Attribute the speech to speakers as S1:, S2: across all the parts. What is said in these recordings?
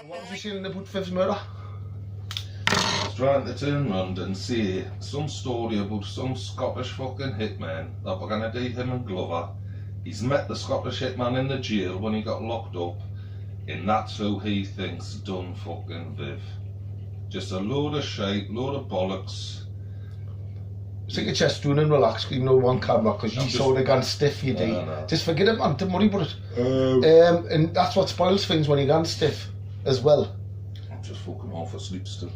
S1: What was he saying about Viv's murder?
S2: I was trying to turn round and say some story about some Scottish fucking hitman that we're gonna do him and Glover. He's met the Scottish hitman in the jail when he got locked up, and that's who he thinks done fucking Viv. Just a load of shite, load of bollocks.
S1: Stick your chest down and relax, you know, one camera, because you saw the gun stiff, you do.
S2: No.
S1: Just forget it, man, don't worry about it. And that's what spoils things when you gun stiff as well.
S2: I'm just fucking half asleep still.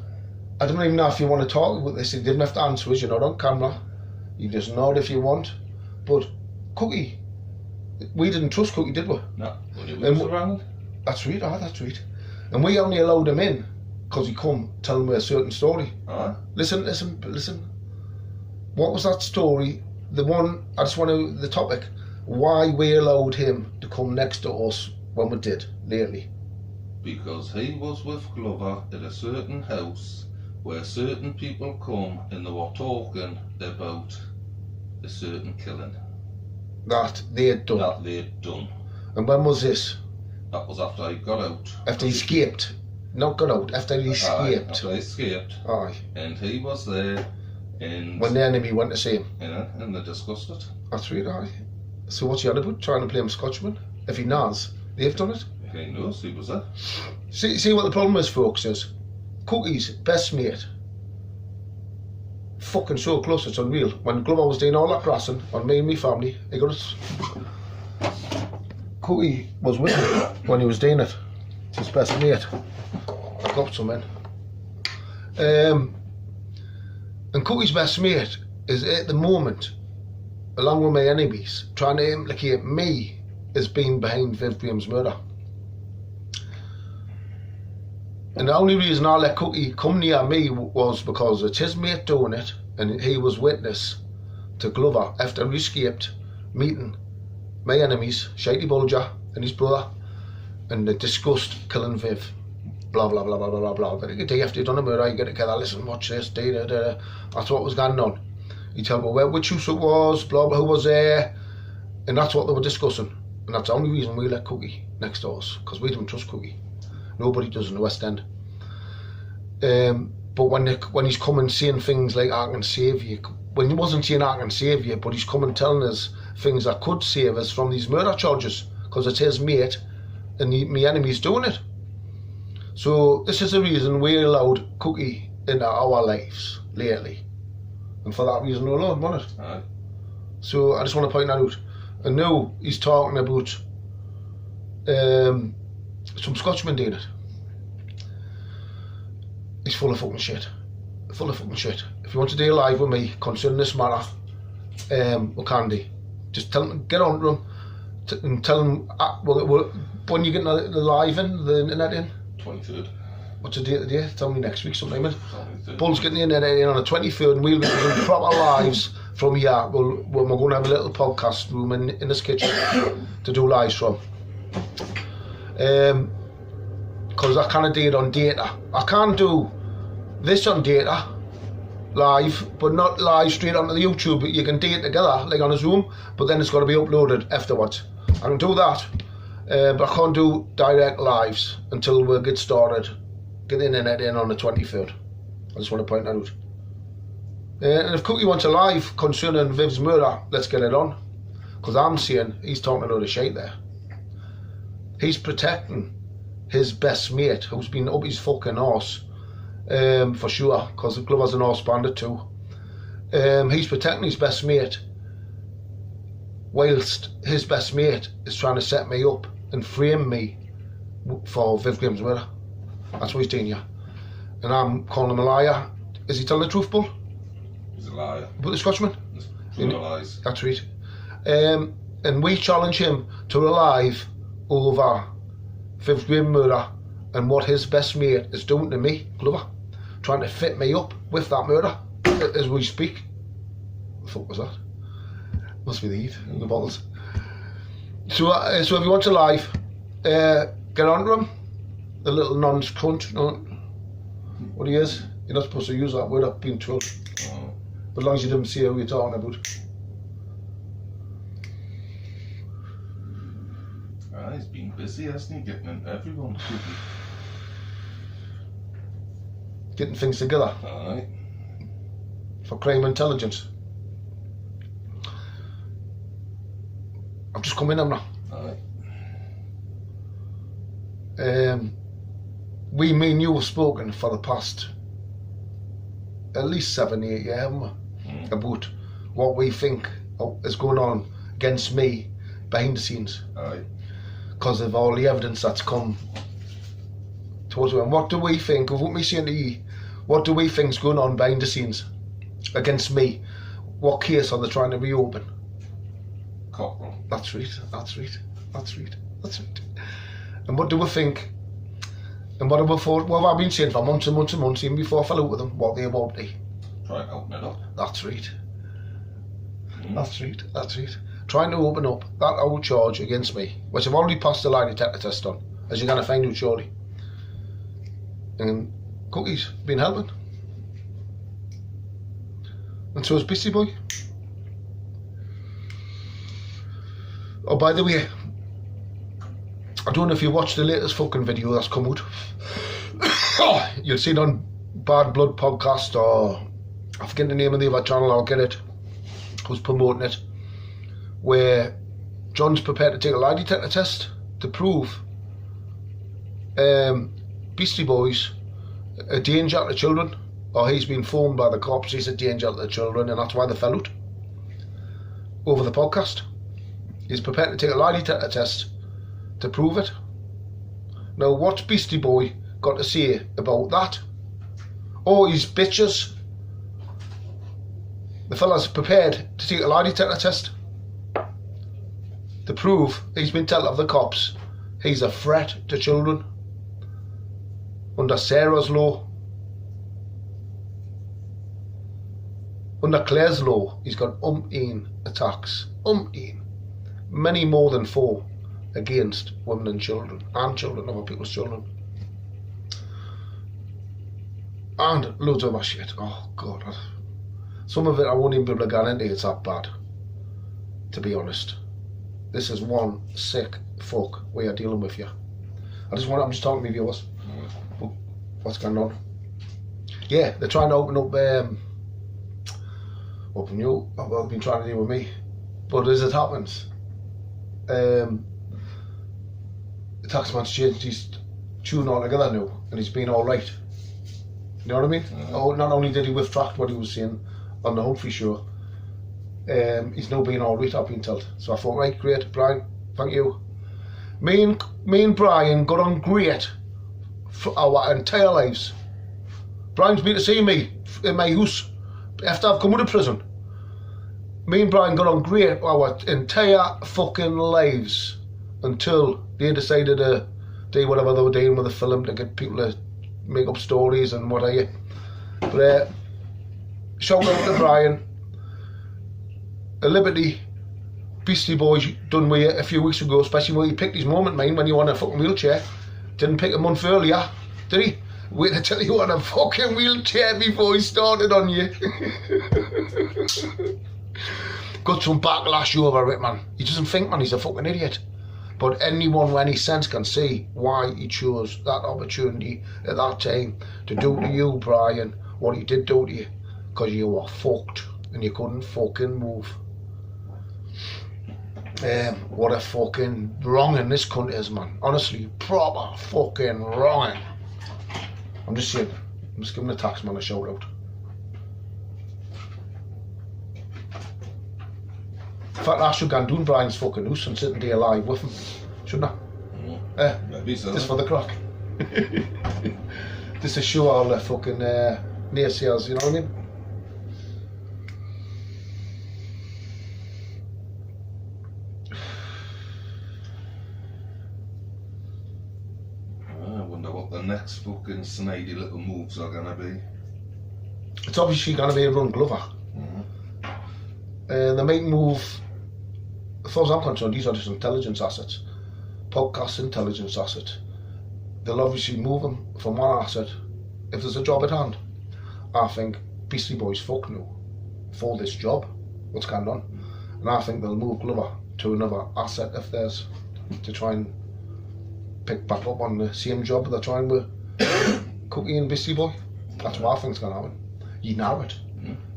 S1: I don't even know if you want to talk about this. You didn't have to answer us, you're not on camera. You just nod if you want. But Cookie, we didn't trust Cookie, did we?
S2: No, when he was around.
S1: That's right, that's right. And we only allowed him in because he come telling me a certain story. Listen. What was that story? The one, I just want to, the topic, why we allowed him to come next to us when we did, lately.
S2: Because he was with Glover at a certain house where certain people come and they were talking about a certain killing.
S1: That they'd done. And when was this?
S2: That was after he got out.
S1: After he escaped. Not got out, after he escaped.
S2: After he escaped.
S1: Aye.
S2: And he was there. And
S1: when the enemy went to see him.
S2: Yeah, and they discussed it.
S1: That's right, aye. So what's he on about? Trying to play him Scotchman? If he knows, they've done it.
S2: He knows he was there.
S1: See what the problem is, folks, is Cookie's best mate. Fucking so close, it's unreal. When Glover was doing all that grassing on me and my family, he got it. Cookie was with him when he was doing it. It's his best mate. I got some in. And Cookie's best mate is at the moment, along with my enemies, trying to implicate me as being behind Viv Graham's murder. And the only reason I let Cookie come near me was because it's his mate doing it, and he was witness to Glover after he escaped, meeting my enemies, Shitey Bulger and his brother, and they discussed killing Viv. Blah blah blah blah blah blah. But the day after you've done a murder, you get together, listen, watch this, that's what was going on. You tell me which house it was, blah blah, who was there, and that's what they were discussing. And that's the only reason we let Cookie next to us, because we don't trust Cookie. Nobody does in the West End. But when he's coming saying things like I can save you, when he wasn't saying I can save you, but he's coming telling us things that could save us from these murder charges, because it's his mate and my enemy's doing it. So this is the reason we allowed Cookie into our lives lately, and for that reason alone, wasn't it?
S2: Aye.
S1: So I just want to point that out. And now he's talking about some Scotchmen doing it. He's full of fucking shit. Full of fucking shit. If you want to do a live with me concerning this matter, we can do. Just tell him, get on to him and tell him when you get the live in, the internet in.
S2: 23rd.
S1: What's the date of the day? Tell me next week sometime. Bull's getting the internet in on the 23rd, and we'll be doing proper lives from here. We're going to have a little podcast room in this kitchen to do lives from. Because I kind of do it on data. I can't do this on data live, but not live straight onto the YouTube. You can do it together, like on a Zoom, but then it's got to be uploaded afterwards. I can do that. But I can't do direct lives until we get started, get the internet in on the 23rd. I just want to point that out. And if Cookie wants a live concerning Viv's murder, let's get it on. Because I'm saying he's talking a load of shit there. He's protecting his best mate, who's been up his fucking arse, for sure, because Glover's an arse bandit too. He's protecting his best mate, whilst his best mate is trying to set me up and frame me for Viv Graham's murder. That's what he's doing here. And I'm calling him a liar. Is he telling the truth, Bull?
S2: He's a liar.
S1: About the Scotchman?
S2: Full of lies.
S1: That's right. And we challenge him to a live over Viv Graham's murder and what his best mate is doing to me, Glover. Trying to fit me up with that murder as we speak. What the fuck was that? Must be the heat in the bottles. So if you want to live, get on to him. The little non's cunt. No, what he is. You're not supposed to use that word up being told.
S2: Oh.
S1: But as long as you didn't see who you're talking about.
S2: He's been busy, hasn't he? Getting into everyone.
S1: getting things together
S2: Aye.
S1: for crime intelligence. I've just come in now.
S2: Aye.
S1: Me and you have spoken for the past at least 7, 8 years, haven't we? About what we think is going on against me behind the scenes.
S2: Aye.
S1: Because of all the evidence that's come towards me. And what do we think, of what me saying to you, what do we think's going on behind the scenes against me? What case are they trying to reopen?
S2: Cockerel.
S1: That's right. And what do we think? And what have we thought? What have I been saying for months and months and months, even before I fell out with them? What they about to?
S2: Try and open it up.
S1: That's right. That's right. Trying to open up that old charge against me, which I've already passed the lie detector test on, as you're going to find out shortly. And Cookie's been helping. And so has Beasty Boy. Oh, by the way, I don't know if you watched the latest fucking video that's come out. You'll see it on Bad Blood Podcast, or I forget the name of the other channel, I'll get it. Who's promoting it? Where John's prepared to take a lie detector test to prove Beasty Boy's a danger to children, or he's been informed by the cops he's a danger to the children, and that's why they fell out over the podcast. He's prepared to take a lie detector test to prove it. Now, what's Beasty Boy got to say about that? Oh, he's bitches. The fella's prepared to take a lie detector test to prove he's been told of the cops he's a threat to children under Sarah's law. Under Claire's law, he's got attacks, many more than 4 against women and children, other people's children, and loads of other shit. Oh God, some of it I won't even be able to get into. It's that bad, to be honest. This is one sick fuck way of dealing with you. I'm just talking to my viewers. What's going on? Yeah, they're trying to open up you. Well, they've been trying to deal with me, but as it happens, the taxman's changed his tune altogether now, and he's been all right. You know what I mean? Oh, not only did he retract what he was saying on the Humphrey show, he's now been all right, I've been told. So I thought, right, great, Brian, thank you. Me and Brian got on great for our entire lives. Brian's been to see me in my house after I've come out of prison. Me and Brian got on great our entire fucking lives until they decided to do whatever they were doing with the film to get people to make up stories and what have you. But shout out to Brian. A Liberty Beasty Boy done with you a few weeks ago, especially when he picked his moment, mine, when you were on a fucking wheelchair. Didn't pick a month earlier, did he? Wait until you were on a fucking wheelchair before he started on you. Got some backlash over it, man. He doesn't think, man, he's a fucking idiot. But anyone with any sense can see why he chose that opportunity at that time to do to you, Brian, what he did do to you. Because you were fucked and you couldn't fucking move. What a fucking wrong in this country is, man. Honestly, proper fucking wrong. I'm just saying, I'm just giving the taxman a shout out. In fact, I should go and do Brian's fucking house and sit there live with him, shouldn't I?
S2: Maybe so.
S1: Just for the crack. Just to show all the fucking naysayers, you know what I mean?
S2: I wonder what the next fucking snidey little moves are gonna be.
S1: It's obviously gonna be a run Glover. They might move, as far as I'm concerned, these are just intelligence assets. Podcast intelligence asset. They'll obviously move them from one asset if there's a job at hand. I think Beasty Boy's fucked now for this job, what's going on. And I think they'll move Glover to another asset if there's, to try and pick back up on the same job they're trying with Cookie and Beasty Boy. That's what I think's going to happen. You know it.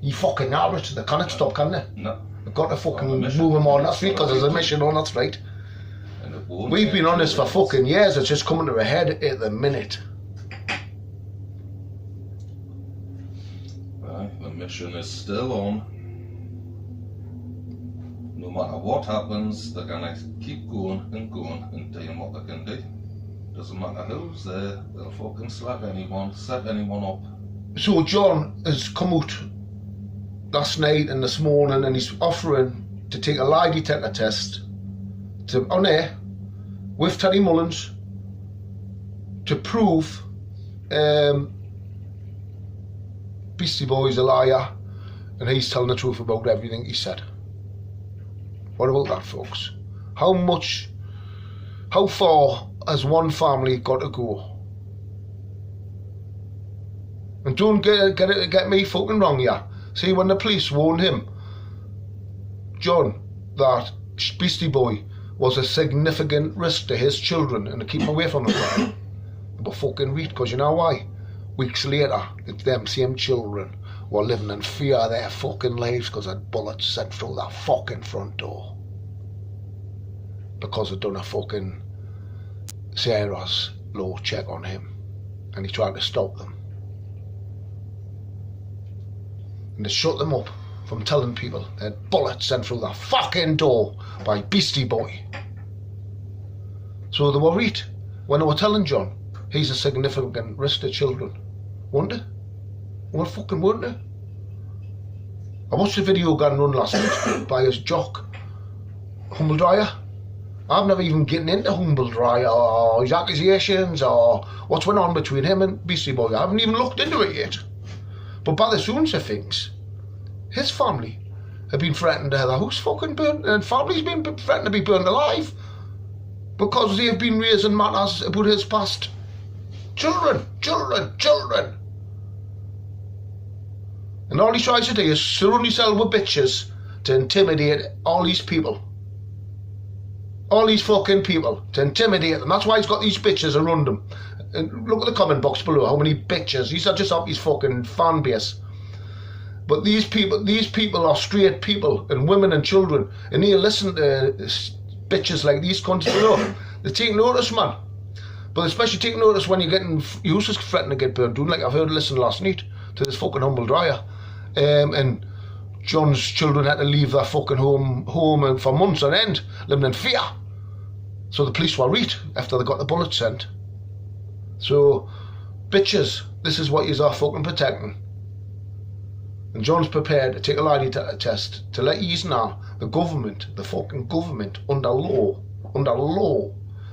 S1: You fucking know it. They can't stop, can they?
S2: No.
S1: They've got to fucking move them on. That's right, because there's a mission on, that's right. We've been on this for fucking years. It's just coming to a head at the minute.
S2: Right, the mission is still on. No matter what happens, they're gonna keep going and doing what they can do. Doesn't matter who's there, they'll fucking slag anyone, set anyone up.
S1: So John has come out last night and this morning and he's offering to take a lie detector test on air with Teddy Mullins to prove Beasty Boy's a liar and he's telling the truth about everything he said. What about that, folks? How far has one family got to go? And don't get me fucking wrong here. See, when the police warned him, John, that Beasty Boy was a significant risk to his children and to keep away from them, but fucking read, because you know why? Weeks later, it's them same children were living in fear of their fucking lives because had bullets sent through that fucking front door. Because they'd done a fucking Sarah's law check on him and he tried to stop them. And they shut them up from telling people they had bullets sent through the fucking door by Beasty Boy. So they were right when they were telling John he's a significant risk to children. Weren't they? Well, fucking weren't they? I watched the video gun run last night by his jock, Humble Dryer. I've never even gotten into Humble Dryer or his accusations or what's went on between him and Beasty Boy. I haven't even looked into it yet. But by the sounds of things, his family have been threatened to have their house fucking burnt, and family's been threatened to be burned alive because they've been raising matters about his past. Children. And all he tries to do is surround himself with bitches to intimidate all these people. All these fucking people, to intimidate them. That's why he's got these bitches around him. And look at the comment box below, how many bitches. These are just off his fucking fan base. But these people are straight people, and women and children, and they listen to bitches like these cunts below. They take notice, man. But especially take notice when you're getting useless threatening to get burnt down, like I've heard listen last night to this fucking Humble Dryer. And John's children had to leave their fucking home and for months on end, living in fear. So the police were right after they got the bullet sent. So, bitches, this is what yous are fucking protecting. And John's prepared to take a lie detector test to let yous know the government, the fucking government, under law,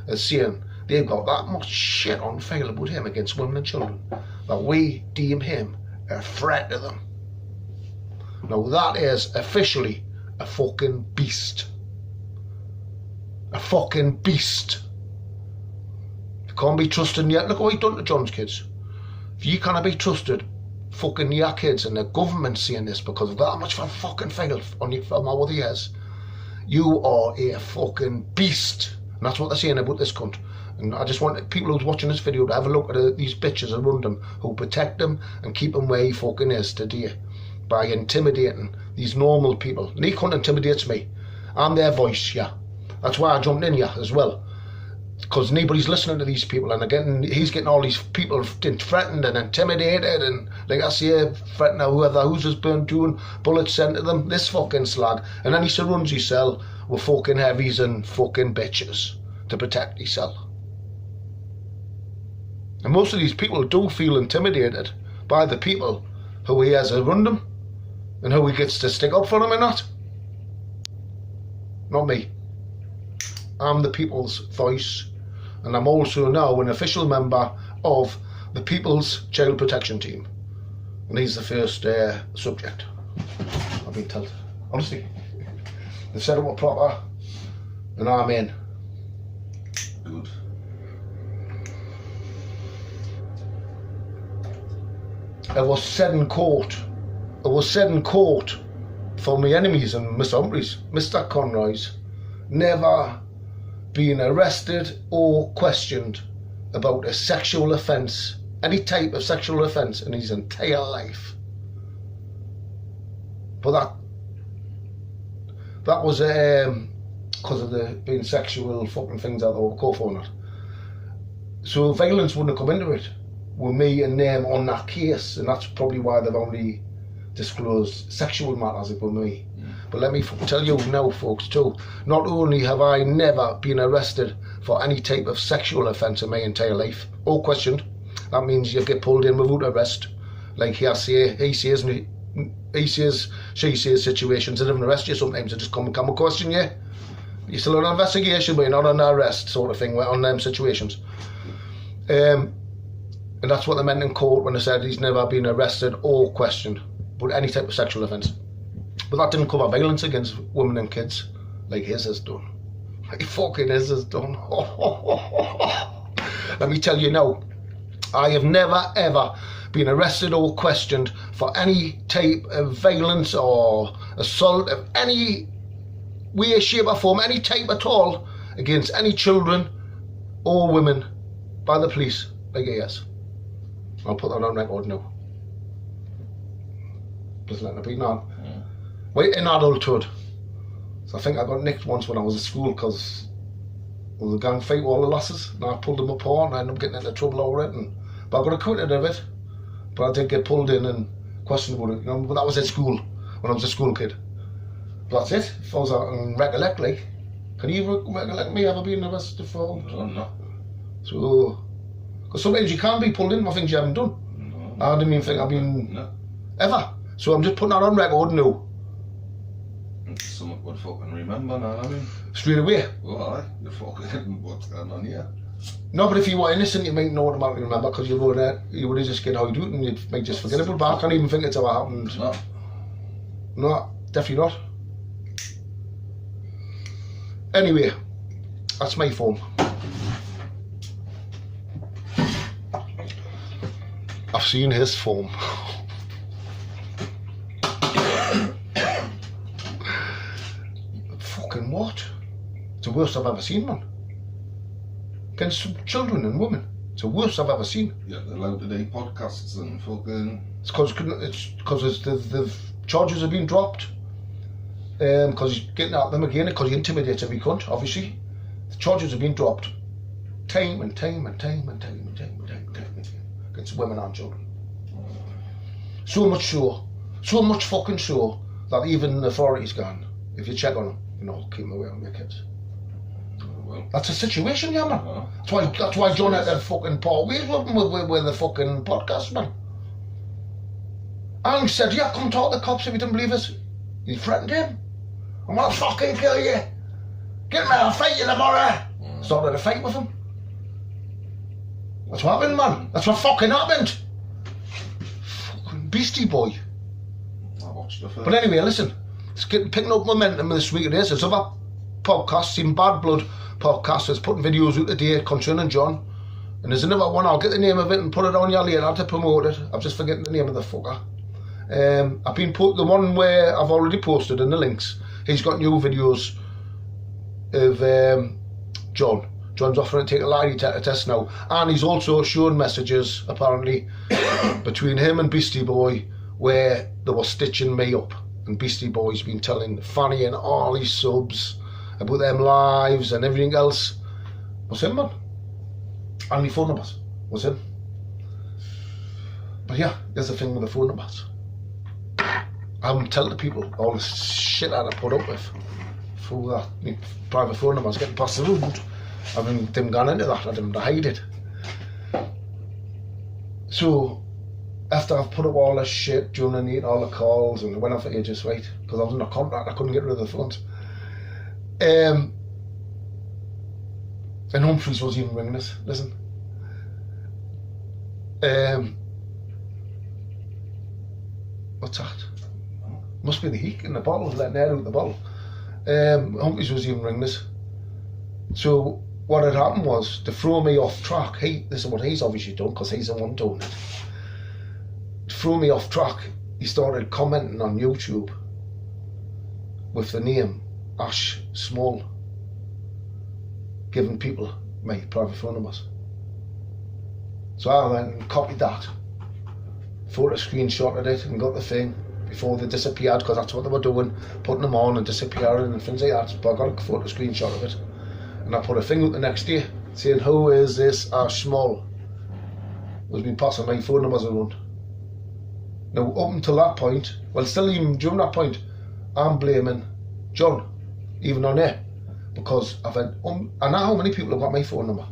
S1: is saying they've got that much shit on file about him against women and children that we deem him a threat to them. Now that is officially a fucking beast. A fucking beast. You can't be trusted yet. Look what he's done to John's kids. If you can't be trusted, fucking your kids, and the government saying this because of that much for fucking file on you from over the years, you are a fucking beast. And that's what they're saying about this cunt. And I just want people who's watching this video to have a look at these bitches around him who protect him and keep him where he fucking is today by intimidating these normal people. And he cunt intimidates me. I'm their voice, yeah. That's why I jumped in here as well. Because nobody's listening to these people, and he's getting all these people threatened and intimidated, and like I say, threatening whoever the house is burnt doing, bullets sent to them, this fucking slag. And then he surrounds himself with fucking heavies and fucking bitches to protect himself. And most of these people do feel intimidated by the people who he has around him and who he gets to stick up for him and not. Not me. I'm the people's voice, and I'm also now an official member of the People's Child Protection Team. And he's the first subject I've been told. Honestly, they've set it up proper, and I'm in.
S2: Good.
S1: It was said in court for my enemies and Mr. Humphreys, Mr. Conroy's never been arrested or questioned about a sexual offence any type of sexual offence in his entire life. But that was because of the being sexual fucking things that they were caught for it. So violence wouldn't have come into it with me and them on that case, and that's probably why they've only disclosed sexual matters with me. But let me tell you now, folks, too, not only have I never been arrested for any type of sexual offence in my entire life, or questioned. That means you get pulled in without arrest, like he says, she says situations that don't arrest you. Sometimes they just come and question you. You're still on an investigation, but you're not on arrest, sort of thing, on them situations. And that's what they meant in court when they said he's never been arrested or questioned with any type of sexual offence. But that didn't cover violence against women and kids, like his has done. Like fucking his has done. Let me tell you now, I have never ever been arrested or questioned for any type of violence or assault of any way, shape or form, any type at all, against any children or women by the police, like he has. I'll put that on record now. Just letting it be known. Wait, in adulthood. So I think I got nicked once when I was at school because there was a gang fight with all the lasses, and I pulled them apart and I ended up getting into trouble over it. But I got acquitted of it. But I did get pulled in and questioned about it, but that was at school, when I was a school kid. But that's it. If I was out and recollect, like, can you recollect me ever being arrested for?
S2: I don't know.
S1: So, because sometimes you can be pulled in for things you haven't done.
S2: No.
S1: I didn't even think I've been ever. So I'm just putting that on record now.
S2: Someone would fucking remember now, I mean.
S1: Straight away.
S2: Well, aye, you're fucking what's going on here.
S1: No, but if you were innocent, you might not automatically remember because you would have just get how you do it and you might just forget about it. But I can't even think it's ever happened.
S2: No.
S1: No, definitely not. Anyway, that's my phone. I've seen his phone. Fucking what? It's the worst I've ever seen, man. Against children and women. It's the worst I've ever seen.
S2: Yeah, they're allowed to do podcasts and fucking...
S1: It's because the charges have been dropped. Because he's getting at them again, because he intimidates every cunt, obviously. The charges have been dropped. Time against women and children. So much fucking so, that even the authorities gone, if you check on them, keep them away from your kids.
S2: Well,
S1: that's a situation, yeah, man. That's why John had to fucking part ways with the fucking podcast, man. And he said, yeah, come talk to the cops if you didn't believe us. He threatened him. I'm gonna fucking kill you. Get me, I'll fight you tomorrow. Started a fight with him. That's what happened, man. That's what fucking happened. Fucking Beasty Boy.
S2: I watched the film.
S1: But anyway, listen. It's picking up momentum this week. There's other podcasts, even Bad Blood podcast, that's putting videos out today concerning John. And there's another one, I'll get the name of it and put it on your later to promote it. I'm just forgetting the name of the fucker. I've been put the one where I've already posted in the links. He's got new videos of John. John's offering to take a lie detector test now, and he's also shown messages apparently between him and Beasty Boy where they were stitching me up, and Beasty Boy's been telling Fanny and all his subs about them lives and everything else. Was him, man. And my phone numbers was him. But yeah, there's the thing with the phone numbers. I haven't told the people all the shit that I put up with through that my private phone numbers getting past the road. I haven't gone into that. I didn't hide it. So after I've put up all this shit during the night, all the calls, and I went off for ages, right? Because I was in a contract, I couldn't get rid of the phones. And Humphreys was even ringing us. Listen. What's that? Must be the heat in the bottle, letting air out the bottle. Humphreys was even ringing us. So what had happened was, to throw me off track, this is what he's obviously done, because he's the one doing it. To throw me off track, he started commenting on YouTube with the name Ash Small, giving people my private phone numbers. So I went and copied that, photo screenshotted it and got the thing before they disappeared, because that's what they were doing, putting them on and disappearing and things like that. But I got a photo screenshot of it, and I put a thing up the next day saying, who is this Ash Small who's been passing my phone numbers around? Now up until that point, well still even during that point, I'm blaming John, even on air, because I've had, I know how many people have got my phone number.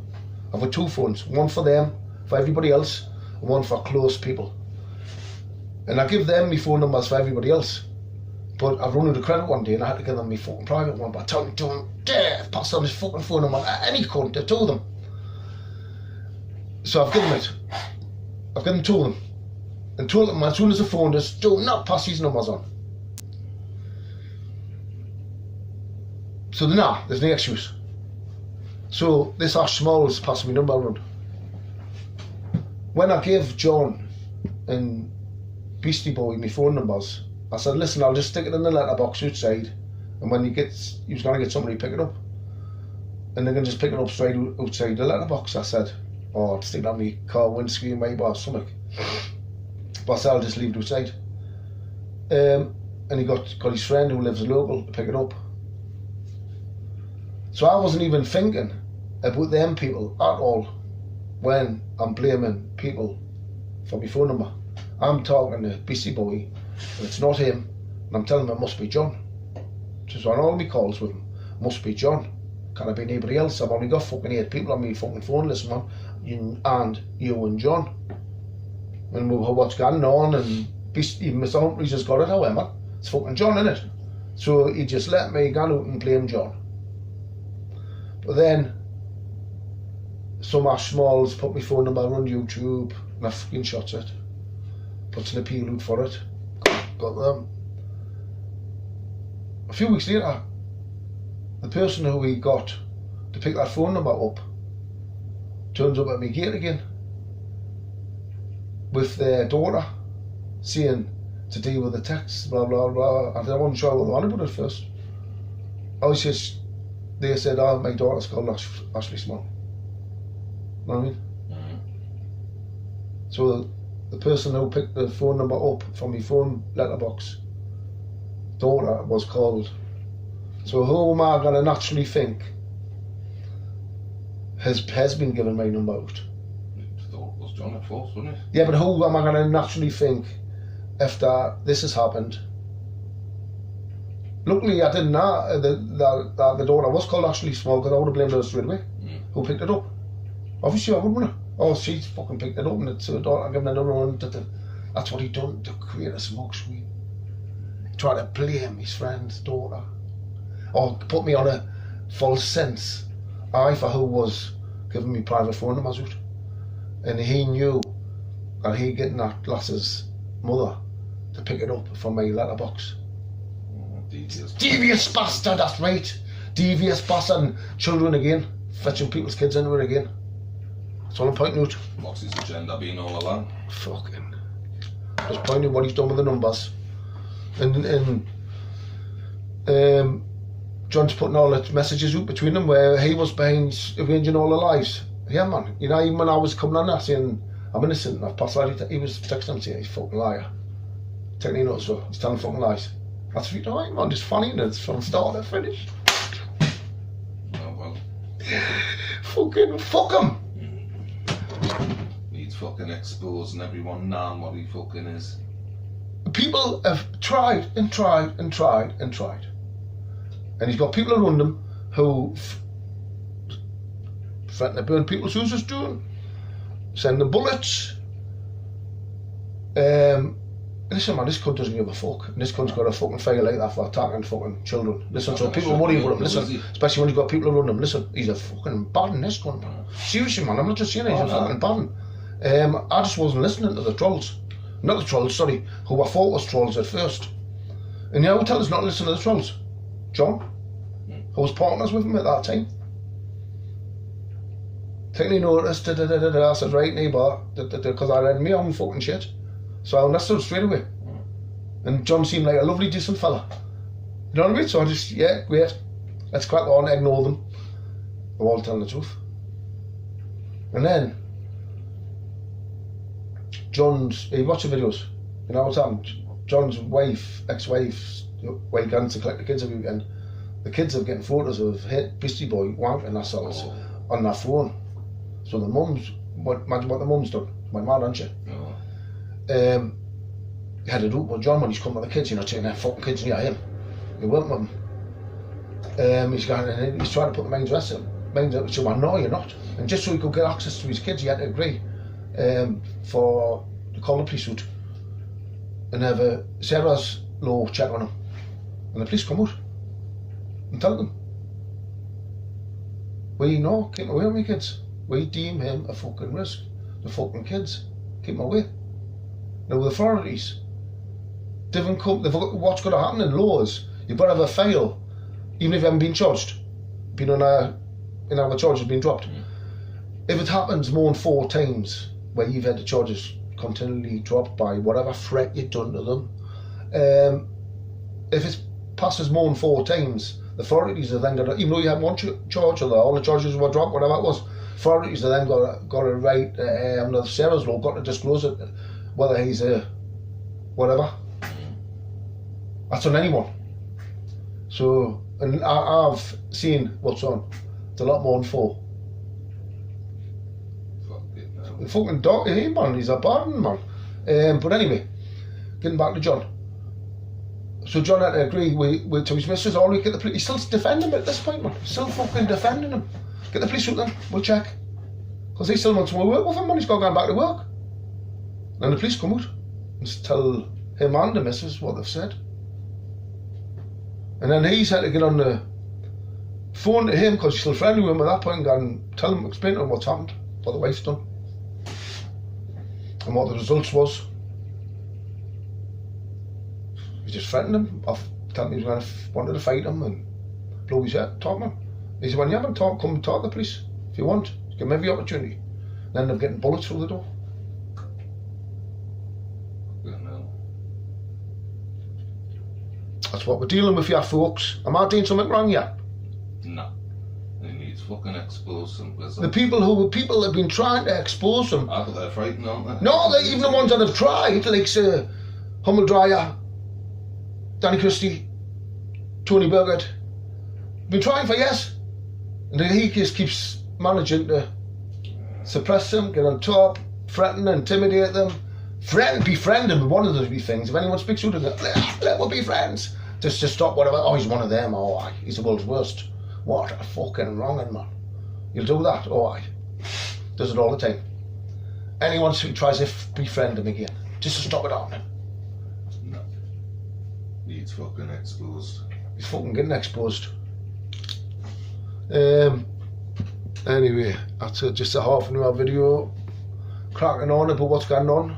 S1: I've got 2 phones, one for them, for everybody else, and one for close people. And I give them my phone numbers for everybody else. But I've run out of credit one day and I had to give them my fucking private one. But I told them, don't dare pass on this fucking phone number to any cunt, to 2 of them. So I've given it. I've given 2 of them. And told them as soon as the phone does, do not pass these numbers on. So nah, there's no excuse. So this Ash Small's passing me number around. When I gave John and Beasty Boy my phone numbers, I said, listen, I'll just stick it in the letterbox outside, and when he was going to get somebody to pick it up, and they're going to just pick it up straight outside the letterbox. I said, or stick it on my car windscreen maybe or something. But I said, I'll just leave it outside. And he got his friend who lives local to pick it up. So I wasn't even thinking about them people at all when I'm blaming people for my phone number. I'm talking to Beasty Boy, and it's not him, and I'm telling him it must be John. Just on all my calls with him, must be John. Can it be anybody else? I've only got fucking 8 people on my fucking phone list, man, and you and John. And what's going on, and Beasty, Mr. Humphrey's just got it, however, it's fucking John, innit? So he just let me go out and blame John. But then some Ash Smalls put my phone number on YouTube, and I screenshot it, put an appeal out for it, got them. A few weeks later, the person who we got to pick that phone number up turns up at my gate again with their daughter, saying to deal with the texts, blah blah blah. And I wasn't sure what they wanted about it first. I was just, they said, oh, my daughter's called Ashley Small. You know what I mean? So the person who picked the phone number up from my phone letterbox, daughter, was called. So who am I gonna naturally think has been given my number out?
S2: Thought it was John at first, wasn't it?
S1: Yeah, but who am I gonna naturally think after this has happened? Luckily, I didn't know that the daughter was called Ashley Small, because I would have blamed her straight away. Who picked it up? Obviously, I wouldn't have. Oh, she fucking picked it up, and it's her daughter giving another one. That's what he done to create a smoke screen. Try to blame his friend's daughter, or put me on a false sense. I for who was giving me private phone numbers out, and he knew that he getting that lass's mother to pick it up from my letterbox. Devious bastard, that's right. Devious bastard, and children again, fetching people's kids into it again. That's all I'm pointing out.
S2: What's his agenda been all along?
S1: Fucking. Just pointing out what he's done with the numbers. And John's putting all the messages out between them where he was behind arranging all the lies. Yeah, man. You know, even when I was coming on there saying I'm innocent and I've passed life, he was texting him saying he's a fucking liar. Taking it notes, so he's telling fucking lies. That's right, man, just funny, and it's from start to finish.
S2: Oh, well.
S1: Fucking fuck him.
S2: He's fucking exposing everyone knowing what he fucking is.
S1: People have tried and tried and tried and tried. And he's got people around him who threaten to burn people's houses down, send them bullets. Listen, man, this cunt doesn't give a fuck. And this cunt's got a fucking file like that for attacking fucking children. Listen, so people worry about him. Listen, especially when you've got people around him. Listen, he's a fucking bad in this cunt, man. Seriously, man, I'm not just saying he's a fucking bad. I just wasn't listening to the trolls. Not the trolls, sorry, who I thought was trolls at first. And you know who tell us not to listen to the trolls? John, who was partners with him at that time. Taking notice, I said, right, neighbour, because I read me own fucking shit. So I understood straight away. And John seemed like a lovely, decent fella. You know what I mean? So I just, yeah, great. Let's crack on, ignore them. They're all telling the truth. And then, he watches videos. You know what's happened? John's ex-wife's way gone to collect the kids every weekend. The kids are getting photos of Beasty Boy wanking themselves on their phone. So the mum's, imagine what the mum's done. My mad, aren't you? He had a group with John when he's come with the kids, you know, taking their fucking kids near him. He went with them. He's trying to put the main dress in. So I know you're not. And just so he could get access to his kids, he had to agree to call the police out and have Sarah's law check on him. And the police come out and tell them, we know, keep away from your kids. We deem him a fucking risk. The fucking kids, keep him away. Now the authorities, what's going to happen in laws, you've got to have a file, even if you haven't been charged, been on the charges been dropped. If it happens more than 4 times, where you've had the charges continually dropped by whatever threat you've done to them, if it passes more than 4 times, the authorities have then got to, even though you had one charge or all the charges were dropped, whatever it was, authorities have then got to write, Sarah's law, got to disclose it, whether he's a whatever. That's on anyone. So, and I've seen what's on. It's a lot more than 4. The fucking dog, man, he's a bad man. But anyway, getting back to John. So John had to agree to his missus, or we get the police. He's still defending him at this point, man. Still fucking defending him. Get the police out then, we'll check. Because he still wants to work with him, man. He's got to go back to work. And the police come out and tell him and the missus what they've said. And then he's had to get on the phone to him, because he's still friendly with him at that point, and tell him, explain to him what's happened, what the wife's done, and what the results was. He just threatened him, telling him he wanted to fight him and blow his head, talk to him. He said, when you haven't talked, come and talk to the police. If you want, give him every opportunity. And end up getting bullets through the door. That's what we're dealing with here, folks. Am I doing something wrong yet?
S2: No. He needs fucking expose him.
S1: The people have been trying to expose him.
S2: Ah, but they're frightened, aren't they?
S1: No, even the ones that have tried, like say, Hummel Dreyer, Danny Christie, Tony Burgett, been trying for years. And he just keeps managing to suppress them, get on top, threaten, intimidate them, befriend them with one of those wee things. If anyone speaks to them, we'll be friends. Just to stop whatever, oh, he's one of them, oh, aye, he's the world's worst. What a fucking wrongin', man. You'll do that, oh, aye. Does it all the time. Anyone who tries to befriend him again, just to stop it happening.
S2: No. He's fucking exposed.
S1: He's fucking getting exposed. Anyway, that's just a half an hour video cracking on about what's going on.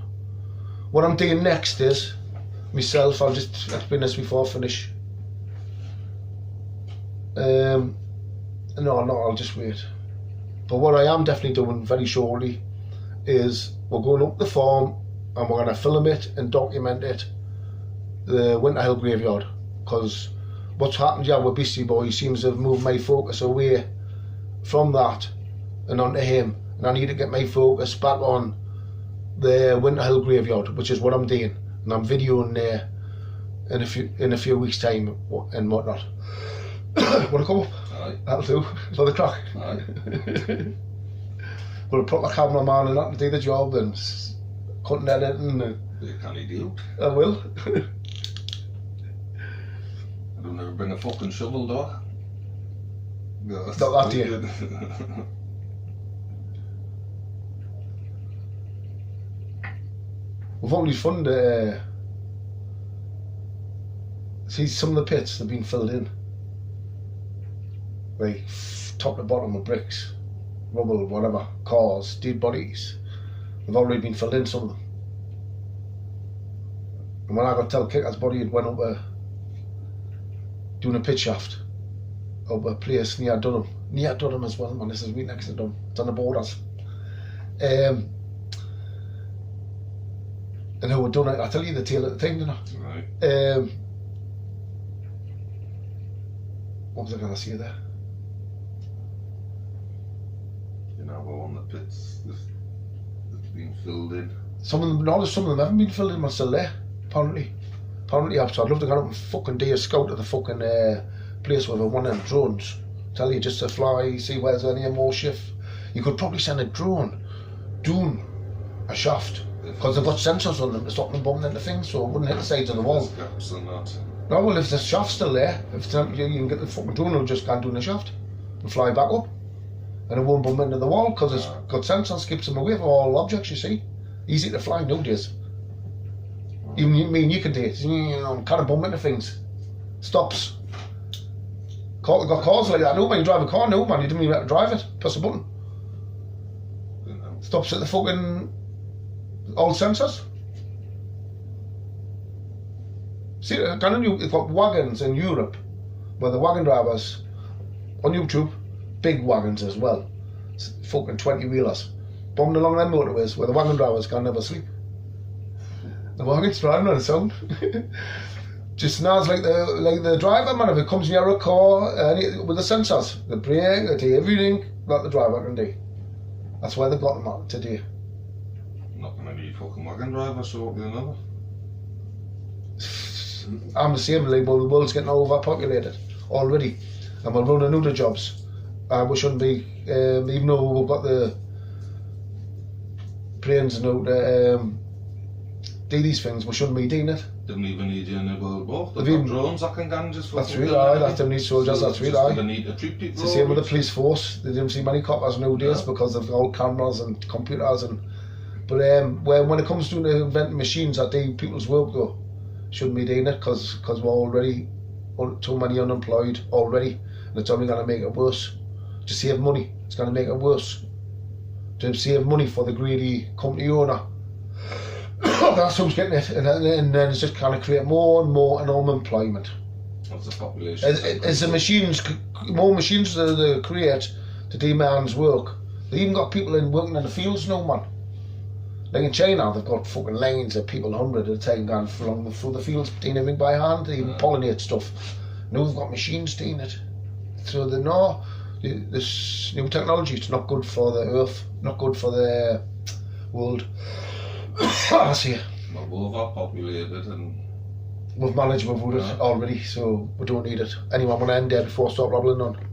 S1: What I'm doing next is, myself, I'll just explain this before I finish. No, I'll just wait. But what I am definitely doing very shortly is we're going up the farm and we're going to film it and document it, the Winter Hill graveyard, because what's happened here with Beasty Boy seems to have moved my focus away from that and onto him, and I need to get my focus back on the Winter Hill graveyard, which is what I'm doing, and I'm videoing there in a few weeks' time and whatnot. Want to come up?
S2: Aye.
S1: That'll do. For the crack.
S2: Aye.
S1: We'll put my cameraman and that to do the job and cutting, editing. And
S2: Can he do?
S1: I will.
S2: I don't ever bring a fucking shovel, though.
S1: Not that day. We've always fun to see some of the pits that have been filled in, like top to bottom with bricks, rubble, whatever, cars, dead bodies. They've already been filled in, some of them. And when I got to tell Kicker's body, it went up doing a pit shaft up a place near Dunham. Near Dunham as well, man. This is right next to Dunham. It's on the borders. And who had done it, I'll tell you the tale at the time, didn't I?
S2: Right.
S1: What was I going to say there?
S2: You know, all the pits that's been filled in.
S1: Some of them haven't been filled in, but still there, apparently. Apparently, I'd love to go up and fucking do a scout at the fucking place with one of them drones. Tell you just to fly, see where's any more shift. You could probably send a drone down a shaft, because they've got sensors on them to stop them bumping into things, so it wouldn't hit the sides of the wall.
S2: Gaps and that.
S1: No, well, if the shaft's still there, if you can get the fucking drone, it'll just go down the shaft and fly back up. And it won't bump into the wall, because it's got sensors, keeps them away from all objects, you see. Easy to fly nowadays. Even you can do it, kind of bump into things. Stops. Got cars like that, no man, you drive a car, no man, you didn't even have to drive it, press a button. Stops at the fucking old sensors. See, you've got wagons in Europe, where the wagon drivers, on YouTube, big wagons as well, fucking 20-wheelers, bombed along them motorways where the wagon drivers can never sleep. The wagon's driving on its own. Just snares like the driver, man. If it comes near a car with the sensors, the brake, the everything that the driver can do. That's why they've got them out today.
S2: Not gonna need fucking wagon drivers, so the another.
S1: I'm the same, like, but the world's getting overpopulated already, and we're running out of jobs. We shouldn't be, even though we've got the planes and out do these things, we shouldn't be doing it.
S2: Didn't even need you in the World War. They've got drones that can gang just for
S1: that's right, aye, that's them need soldiers,
S2: so
S1: that's right,
S2: they need to treat people.
S1: It's the same with the police force. They don't see many coppers nowadays because they've got all cameras and computers and. But when it comes to inventing machines that do people's work though, shouldn't be doing it because we're already too many unemployed already, and it's only going to make it worse. To save money, it's going to make it worse. To save money for the greedy company owner. That's who's getting it, and then it's just kind of create more and more unemployment.
S2: That's the population.
S1: As the machines, more machines they create to do man's work. They even got people working in the fields now, man. Like in China, they've got fucking lanes of people, 100 at a time, going through the fields, doing everything by hand. They even pollinate stuff. Now they've got machines doing it. So they know this new technology. It's not good for the earth, not good for the world. I see it.
S2: We're overpopulated and
S1: we've managed with it already, so we don't need it. Anyone want to end there before I start rambling on?